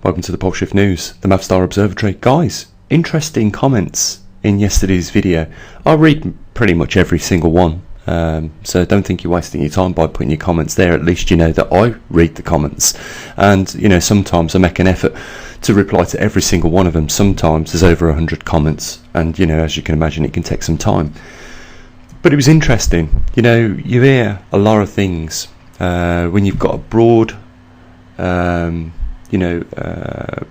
welcome to the Poleshiftnews, the Math Star Observatory. Guys, interesting comments in yesterday's video. I read pretty much every single one, so don't think you're wasting your time by putting your comments there. At least you know that I read the comments, and you know, sometimes I make an effort to reply to every single one of them. Sometimes there's over 100 comments, and you know, as you can imagine, it can take some time. But it was interesting. You know, you hear a lot of things when you've got a broad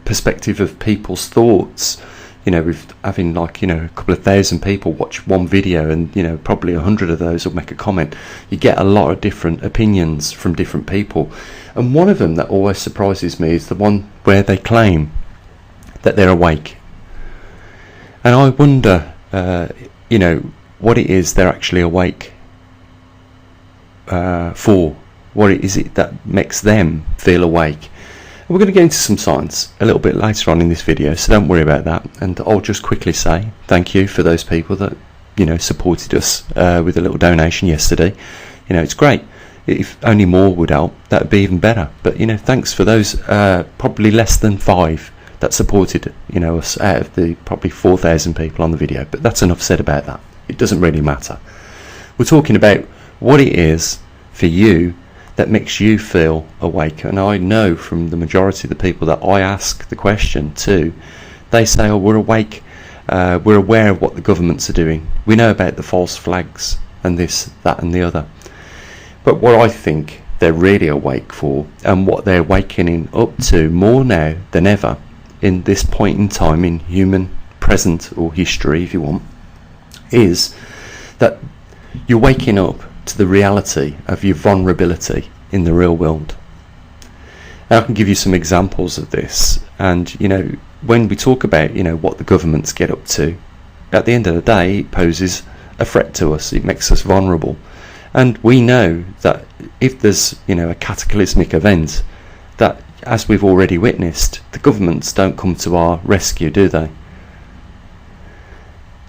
perspective of people's thoughts. You know, with having like, you know, a couple of thousand people watch one video, and you know, probably 100 of those will make a comment. You get a lot of different opinions from different people, and one of them that always surprises me is the one where they claim that they're awake, and I wonder you know, what it is they're actually awake for. What is it that makes them feel awake? We're going to get into some science a little bit later on in this video, so don't worry about that. And I'll just quickly say thank you for those people that, you know, supported us with a little donation yesterday. You know, it's great. If only more would help, that would be even better. But you know, thanks for those probably less than 5 that supported, you know, us out of the probably 4,000 people on the video. But that's enough said about that. It doesn't really matter. We're talking about what it is for you that makes you feel awake. And I know from the majority of the people that I ask the question to, they say, oh, we're awake, we're aware of what the governments are doing, we know about the false flags and this, that and the other. But what I think they're really awake for, and what they're wakening up to more now than ever in this point in time in human present, or history if you want, is that you're waking up to the reality of your vulnerability in the real world. And I can give you some examples of this. And you know, when we talk about, you know, what the governments get up to, at the end of the day, it poses a threat to us. It makes us vulnerable, and we know that if there's, you know, a cataclysmic event, that, as we've already witnessed, the governments don't come to our rescue, do they?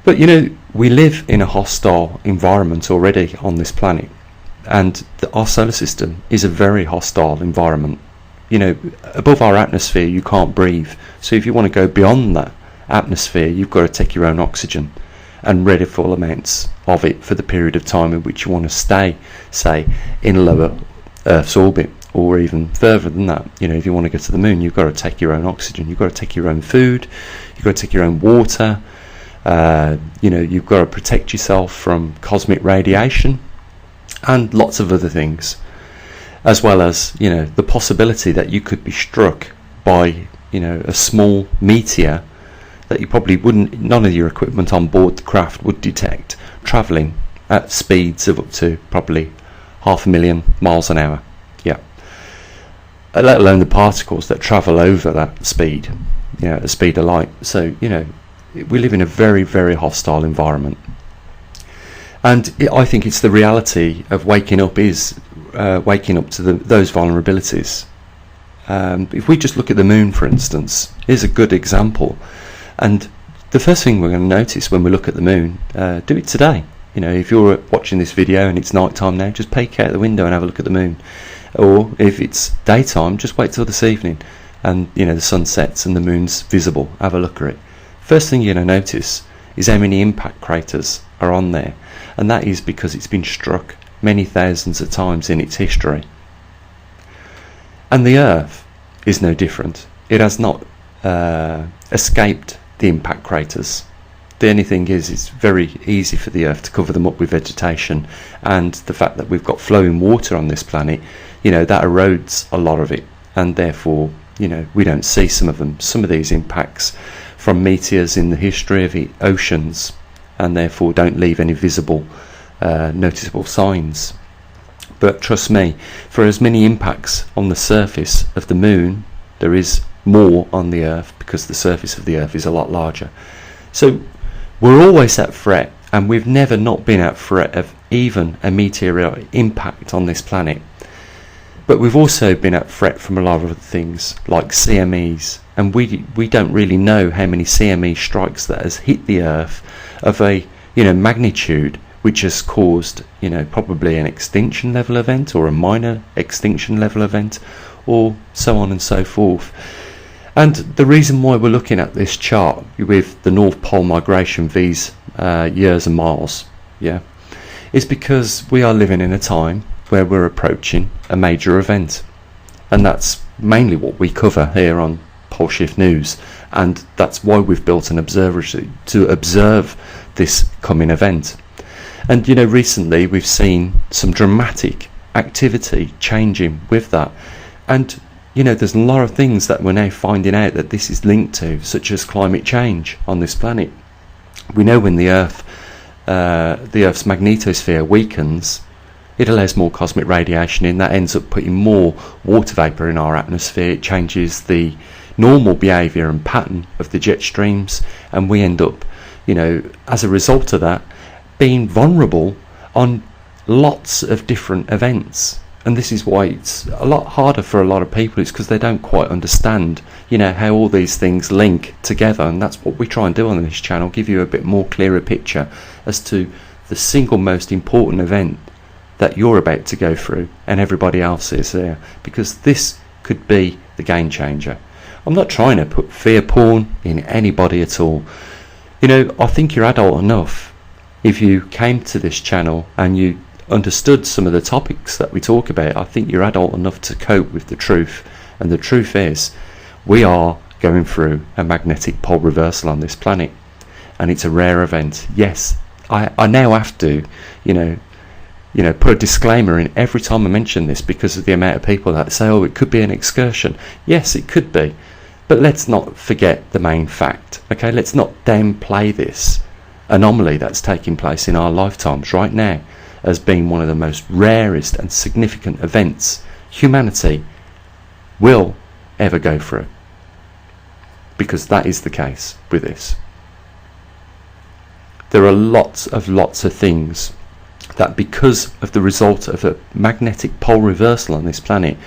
But you know, we live in a hostile environment already on this planet, and our solar system is a very hostile environment. You know, above our atmosphere you can't breathe, so if you want to go beyond that atmosphere, you've got to take your own oxygen and ready full amounts of it for the period of time in which you want to stay, say, in lower Earth's orbit, or even further than that. You know, if you want to go to the moon, you've got to take your own oxygen, you've got to take your own food, you've got to take your own water. You know, you've got to protect yourself from cosmic radiation and lots of other things, as well as, you know, the possibility that you could be struck by, you know, a small meteor that you probably wouldn't, none of your equipment on board the craft would detect, travelling at speeds of up to probably 500,000 miles an hour. Yeah, let alone the particles that travel over that speed, you know, at the speed of light. So you know, we live in a very, very hostile environment, and I think it's the reality of waking up is waking up to those vulnerabilities. If we just look at the moon, for instance, here's a good example. And the first thing we're going to notice when we look at the moon, do it today. You know, if you're watching this video and it's night time now, just peek out the window and have a look at the moon. Or if it's daytime, just wait till this evening and, you know, the sun sets and the moon's visible. Have a look at it. First thing you're going to notice is how many impact craters are on there, and that is because it's been struck many thousands of times in its history. And the Earth is no different. It has not escaped the impact craters. The only thing is, it's very easy for the Earth to cover them up with vegetation, and the fact that we've got flowing water on this planet, you know, that erodes a lot of it, and therefore, you know, we don't see some of these impacts from meteors in the history of the oceans, and therefore don't leave any visible noticeable signs. But trust me, for as many impacts on the surface of the moon, there is more on the Earth, because the surface of the Earth is a lot larger. So we're always at threat, and we've never not been at threat of even a meteoric impact on this planet. But we've also been at threat from a lot of other things like CMEs, and we don't really know how many CME strikes that has hit the Earth of a, you know, magnitude which has caused, you know, probably an extinction level event or a minor extinction level event, or so on and so forth. And the reason why we're looking at this chart with the North Pole migration these years and miles, is because we are living in a time where we're approaching a major event, and that's mainly what we cover here on Poleshiftnews, and that's why we've built an observatory to observe this coming event. And recently we've seen some dramatic activity changing with that, and there's a lot of things that we're now finding out that this is linked to, such as climate change on this planet. We know when the Earth's magnetosphere weakens, it allows more cosmic radiation in. That ends up putting more water vapor in our atmosphere. It changes the normal behaviour and pattern of the jet streams, and we end up, as a result of that, being vulnerable on lots of different events. And this is why it's a lot harder for a lot of people. It's because they don't quite understand, how all these things link together. And that's what we try and do on this channel, give you a bit more clearer picture as to the single most important event that you're about to go through and everybody else is there, because this could be the game changer. I'm not trying to put fear porn in anybody at all. I think you're adult enough, if you came to this channel and you understood some of the topics that we talk about, I think you're adult enough to cope with the truth. And the truth is, we are going through a magnetic pole reversal on this planet, and it's a rare event. Yes, I now have to put a disclaimer in every time I mention this, because of the amount of people that say, oh, it could be an excursion. Yes, it could be, but let's not forget the main fact. Okay, let's not downplay this anomaly that's taking place in our lifetimes right now as being one of the most rarest and significant events humanity will ever go through, because that is the case with this. There are lots of things that, because of the result of a magnetic pole reversal on this planet,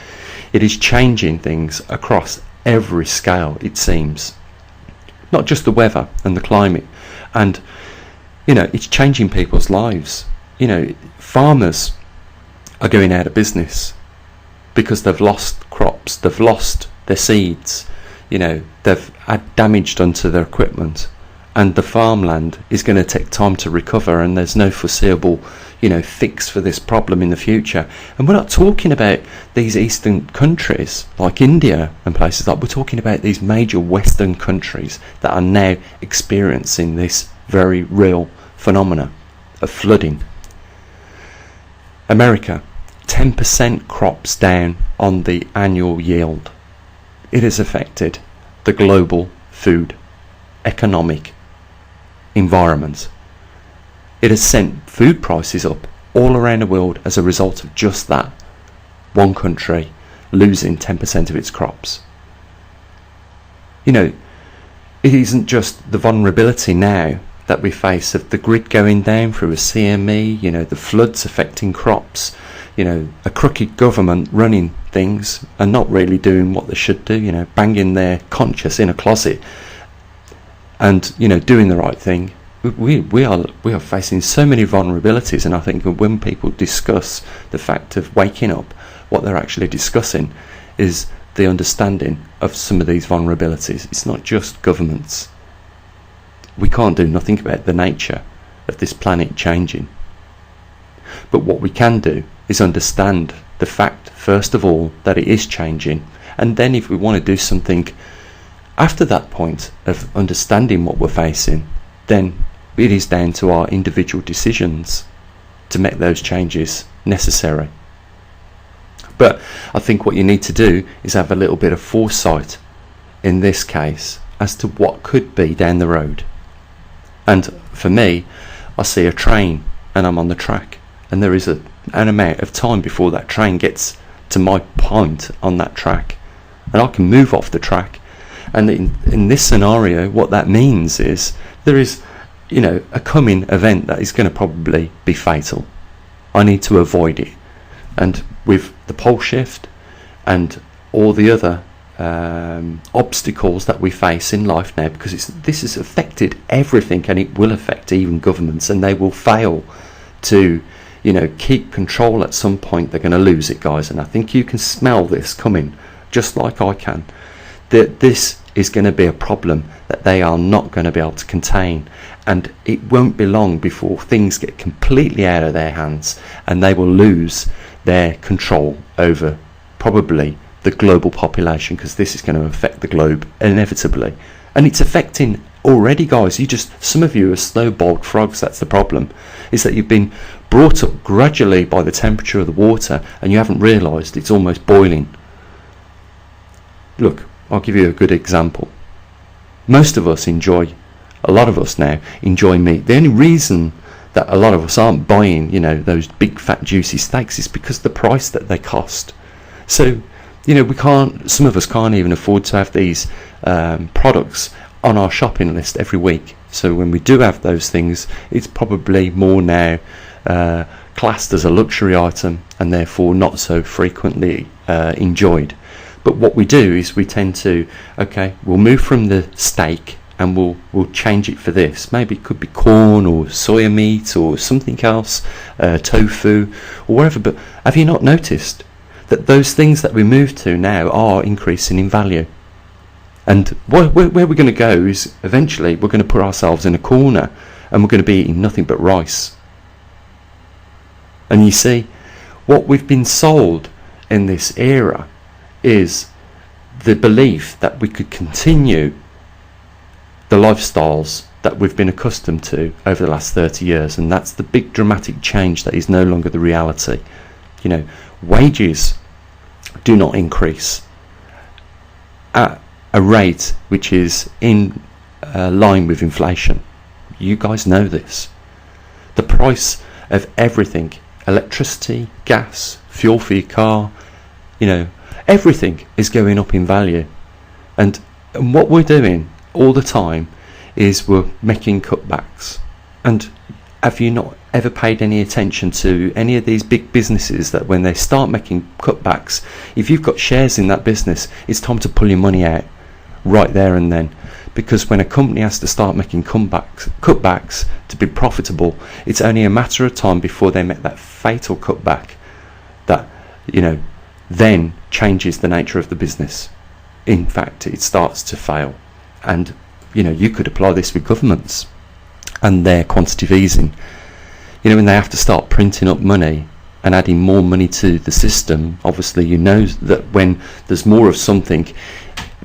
it is changing things across every scale, it seems. Not just the weather and the climate, and it's changing people's lives. Farmers are going out of business because they've lost crops, they've lost their seeds, they've had damage done to their equipment, and the farmland is going to take time to recover, and there's no foreseeable fix for this problem in the future. And we're not talking about these eastern countries like India and places like, we're talking about these major western countries that are now experiencing this very real phenomena of flooding. America, 10% crops down on the annual yield. It has affected the global food economic environment. It has sent food prices up all around the world as a result of just that. One country losing 10% of its crops. It isn't just the vulnerability now that we face of the grid going down through a CME, the floods affecting crops, a crooked government running things and not really doing what they should do, banging their conscience in a closet and, doing the right thing. We are facing so many vulnerabilities, and I think when people discuss the fact of waking up, what they're actually discussing is the understanding of some of these vulnerabilities. It's not just governments. We can't do nothing about the nature of this planet changing. But what we can do is understand the fact, first of all, that it is changing. And then if we want to do something after that point of understanding what we're facing, then it is down to our individual decisions to make those changes necessary. But I think what you need to do is have a little bit of foresight in this case as to what could be down the road. And for me, I see a train and I'm on the track, and there is an amount of time before that train gets to my point on that track, and I can move off the track. And in this scenario, what that means is there is a coming event that is going to probably be fatal. I need to avoid it. And with the pole shift and all the other obstacles that we face in life now, because this has affected everything, and it will affect even governments, and they will fail to keep control. At some point they're going to lose it, guys, and I think you can smell this coming just like I can. That this is going to be a problem that they are not going to be able to contain, and it won't be long before things get completely out of their hands and they will lose their control over probably the global population, because this is going to affect the globe inevitably, and it's affecting already, guys. Some of you are snowballed frogs. That's the problem, is that you've been brought up gradually by the temperature of the water and you haven't realised it's almost boiling. Look, I'll give you a good example. Most of us a lot of us now enjoy meat. The only reason that a lot of us aren't buying, those big fat juicy steaks is because the price that they cost. So, some of us can't even afford to have these products on our shopping list every week. So when we do have those things, it's probably more now classed as a luxury item and therefore not so frequently enjoyed. But what we do is we tend to, we'll move from the steak and we'll change it for this. Maybe it could be corn or soya meat or something else, tofu or whatever. But have you not noticed that those things that we move to now are increasing in value? And where we're going to go is eventually we're going to put ourselves in a corner and we're going to be eating nothing but rice. And you see, what we've been sold in this era is the belief that we could continue the lifestyles that we've been accustomed to over the last 30 years, and that's the big dramatic change that is no longer the reality. Wages do not increase at a rate which is in line with inflation. You guys know this. The price of everything, electricity, gas, fuel for your car, everything is going up in value. And what we're doing all the time is we're making cutbacks. And have you not ever paid any attention to any of these big businesses that when they start making cutbacks, if you've got shares in that business, it's time to pull your money out right there and then? Because when a company has to start making cutbacks to be profitable, it's only a matter of time before they make that fatal cutback that then changes the nature of the business. In fact, it starts to fail. And you could apply this with governments and their quantitative easing. When they have to start printing up money and adding more money to the system, obviously that when there's more of something,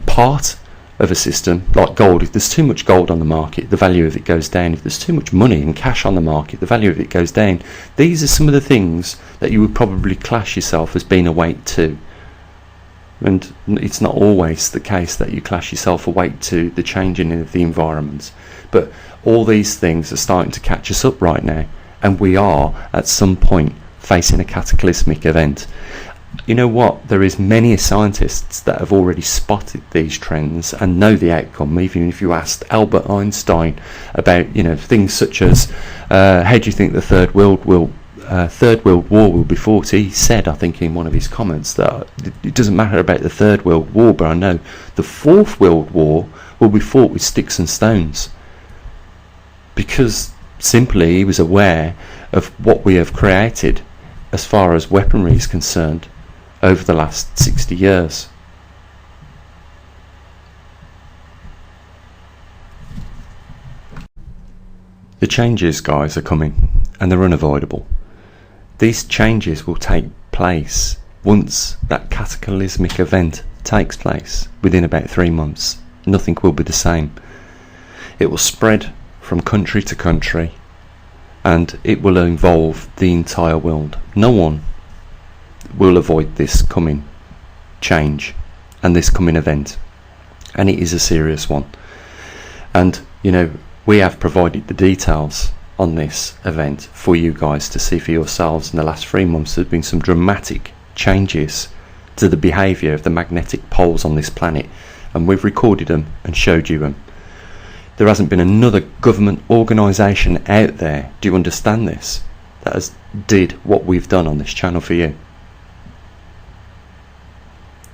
part of a system like gold, if there's too much gold on the market, the value of it goes down. If there's too much money and cash on the market, the value of it goes down. These are some of the things that you would probably class yourself as being awake to. And it's not always the case that you class yourself awake to the changing of the environment. But all these things are starting to catch us up right now, and we are at some point facing a cataclysmic event. You know what? There is many scientists that have already spotted these trends and know the outcome. Even if you asked Albert Einstein about things such as how do you think the Third World War will be fought, he said, I think in one of his comments, that it doesn't matter about the Third World War, but I know the Fourth World War will be fought with sticks and stones, because simply he was aware of what we have created as far as weaponry is concerned over the last 60 years. The changes, guys, are coming, and they're unavoidable. These changes will take place once that cataclysmic event takes place. Within about 3 months, nothing will be the same. It will spread from country to country, and it will involve the entire world. No one will avoid this coming change and this coming event, and it is a serious one. And we have provided the details on this event for you guys to see for yourselves. In the last 3 months, there's been some dramatic changes to the behaviour of the magnetic poles on this planet, and we've recorded them and showed you them. There hasn't been another government organisation out there, do you understand this, that has did what we've done on this channel for you.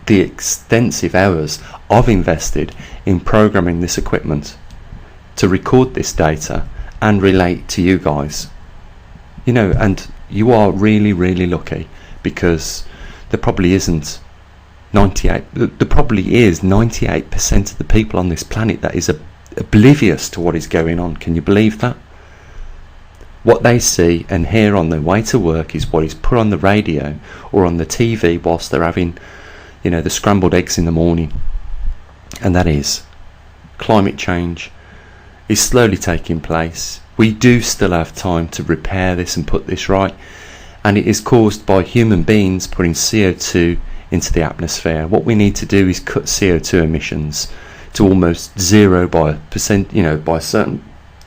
The extensive hours I've invested in programming this equipment to record this data and relate to you guys, and you are really, really lucky, because there probably isn't 98, there probably is 98% of the people on this planet that is oblivious to what is going on. Can you believe that? What they see and hear on their way to work is what is put on the radio or on the TV whilst they're having, the scrambled eggs in the morning. And that is, climate change is slowly taking place. We do still have time to repair this and put this right. And it is caused by human beings putting CO2 into the atmosphere. What we need to do is cut CO2 emissions to almost zero by a certain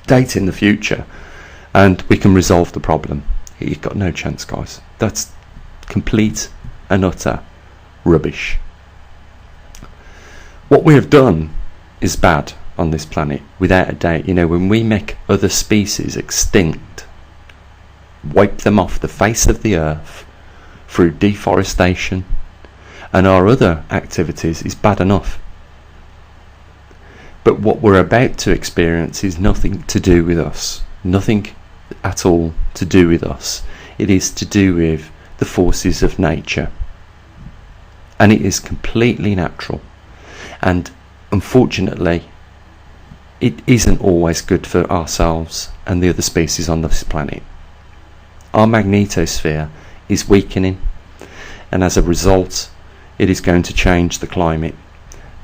date in the future. And we can resolve the problem. You've got no chance, guys. That's complete and utter rubbish. What we have done is bad on this planet, without a doubt. When we make other species extinct, wipe them off the face of the earth through deforestation and our other activities, is bad enough. But what we're about to experience is nothing to do with us. Nothing at all to do with us. It is to do with the forces of nature, and it is completely natural. And unfortunately, it isn't always good for ourselves and the other species on this planet. Our magnetosphere is weakening, and as a result, it is going to change the climate.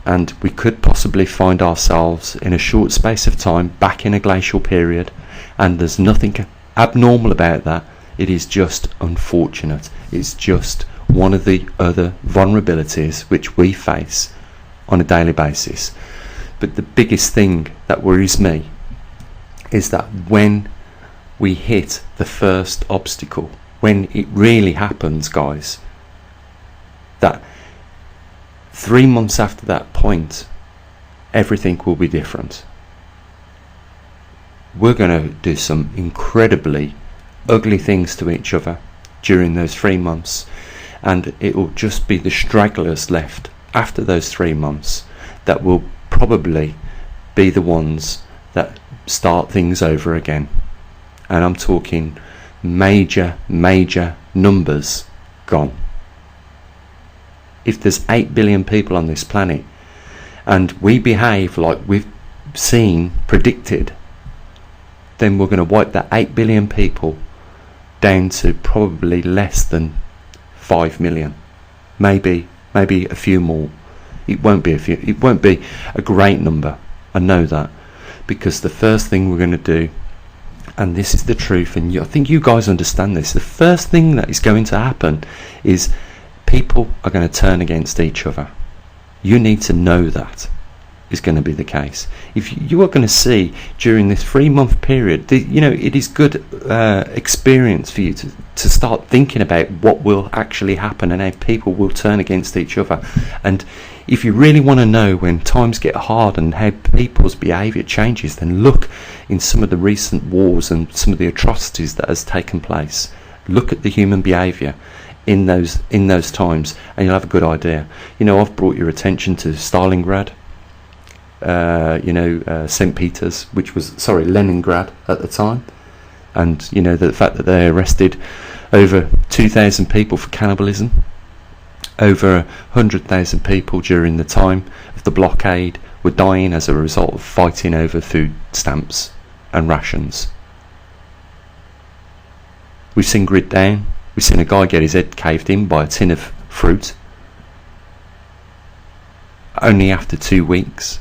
And we could possibly find ourselves in a short space of time back in a glacial period, and there's nothing abnormal about that. It is just unfortunate. It's just one of the other vulnerabilities which we face on a daily basis. But the biggest thing that worries me is that when we hit the first obstacle, when it really happens, guys, that 3 months after that point, everything will be different. We're going to do some incredibly ugly things to each other during those 3 months, and it will just be the stragglers left after those 3 months that will probably be the ones that start things over again. And I'm talking major numbers gone. If there's 8 billion people on this planet and we behave like we've predicted, then we're going to wipe that 8 billion people down to probably less than 5 million, maybe a few more. It won't be a great number, I know that, because the first thing we're going to do, and this is the truth, and I think you guys understand this, the first thing that is going to happen is people are going to turn against each other. You need to know that is going to be the case. If you are going to see during this 3 month period, it is good experience for you to start thinking about what will actually happen and how people will turn against each other. And if you really want to know when times get hard and how people's behaviour changes, then look in some of the recent wars and some of the atrocities that has taken place. Look at the human behaviour in those times, and you'll have a good idea. I've brought your attention to Stalingrad, St. Peter's, which was Leningrad at the time, and the fact that they arrested over 2,000 people for cannibalism, over 100,000 people during the time of the blockade were dying as a result of fighting over food stamps and rations. We've seen grid down. We've seen a guy get his head caved in by a tin of fruit only after 2 weeks.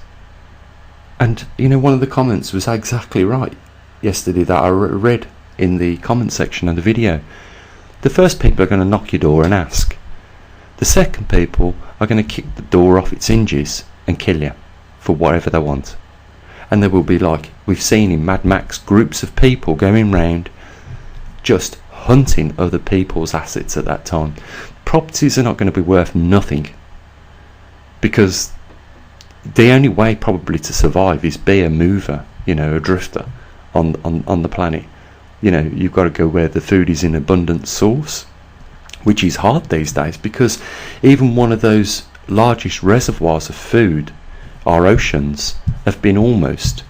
And one of the comments was exactly right yesterday that I read in the comment section of the video. The first people are going to knock your door and ask. The second people are going to kick the door off its hinges and kill you for whatever they want. And there will be, like we've seen in Mad Max, groups of people going round just hunting other people's assets at that time. Properties are not going to be worth nothing, because the only way probably to survive is be a mover, a drifter on the planet. You've got to go where the food is in abundant source, which is hard these days, because even one of those largest reservoirs of food, our oceans, have been almost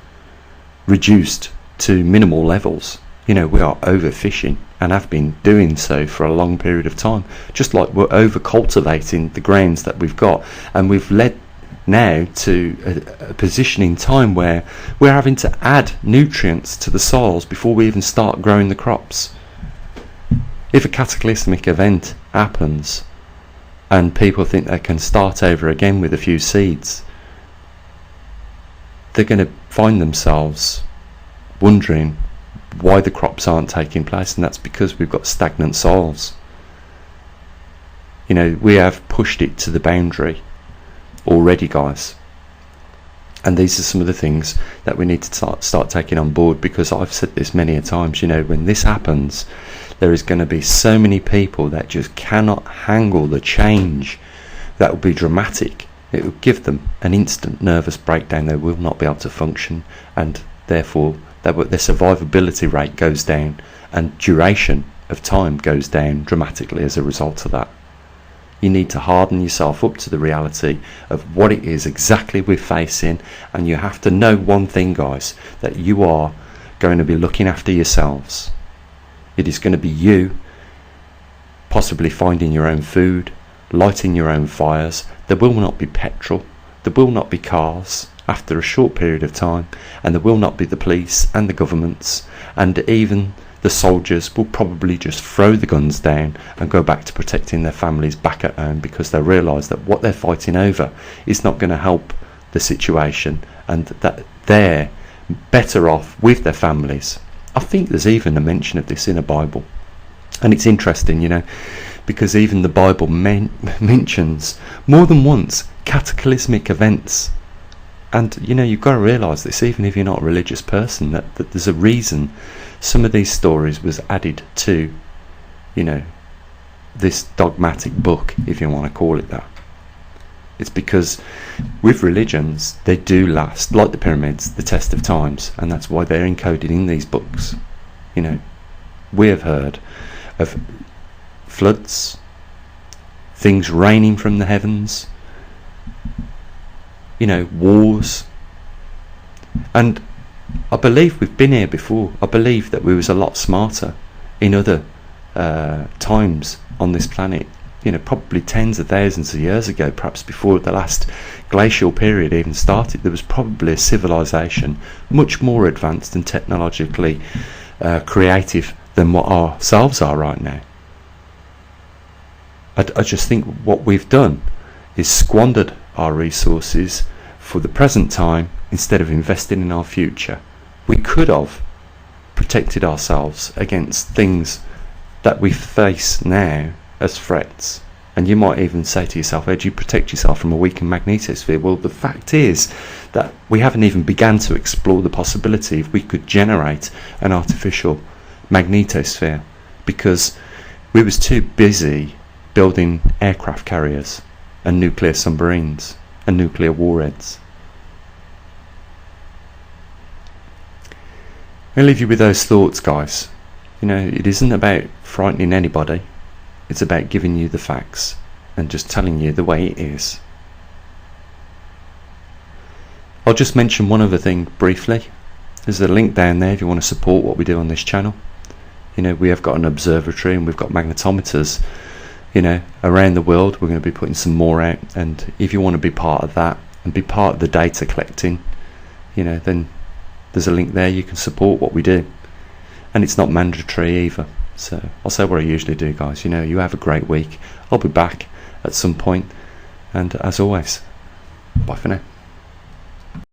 reduced to minimal levels. We are overfishing and have been doing so for a long period of time, just like we're over cultivating the grounds that we've got, and we've led now to a position in time where we're having to add nutrients to the soils before we even start growing the crops. If a cataclysmic event happens and people think they can start over again with a few seeds, they're going to find themselves wondering why the crops aren't taking place, and that's because we've got stagnant soils. You know, we have pushed it to the boundary already, guys, and these are some of the things that we need to start taking on board, because I've said this many a times, you know, when this happens, there is going to be so many people that just cannot handle the change. That will be dramatic. It will give them an instant nervous breakdown. They will not be able to function, and therefore their survivability rate goes down, and duration of time goes down dramatically as a result of that. You need to harden yourself up to the reality of what it is exactly we're facing, and you have to know one thing, guys, that you are going to be looking after yourselves. It is going to be you possibly finding your own food, lighting your own fires. There will not be petrol, there will not be cars after a short period of time, and there will not be the police and the governments, and even the soldiers will probably just throw the guns down and go back to protecting their families back at home, because they realise that what they're fighting over is not going to help the situation, and that they're better off with their families. I think there's even a mention of this in the Bible, and it's interesting, you know, because even the Bible mentions more than once cataclysmic events. And you know, you've got to realise this, even if you're not a religious person, that there's a reason some of these stories was added to, you know, this dogmatic book, if you want to call it that. It's because with religions, they do last, like the pyramids, the test of times, and that's why they're encoded in these books. You know, we have heard of floods, things raining from the heavens, you know, wars, and I believe we've been here before. I believe that we was a lot smarter in other times on this planet, you know, probably tens of thousands of years ago, perhaps before the last glacial period even started. There was probably a civilization much more advanced and technologically creative than what ourselves are right now. I just think what we've done is squandered our resources for the present time instead of investing in our future. We could have protected ourselves against things that we face now as threats. And you might even say to yourself, how do you protect yourself from a weakened magnetosphere? Well, the fact is that we haven't even begun to explore the possibility if we could generate an artificial magnetosphere, because we was too busy building aircraft carriers and nuclear submarines and nuclear warheads. I'll leave you with those thoughts, guys. You know, it isn't about frightening anybody. It's about giving you the facts and just telling you the way it is. I'll just mention one other thing briefly. There's a link down there if you want to support what we do on this channel. You know, we have got an observatory and we've got magnetometers, you know, around the world. We're going to be putting some more out, and if you want to be part of that and be part of the data collecting, you know, then there's a link there. You can support what we do, and it's not mandatory either. So I'll say what I usually do, guys. You know, you have a great week. I'll be back at some point, and as always, bye for now.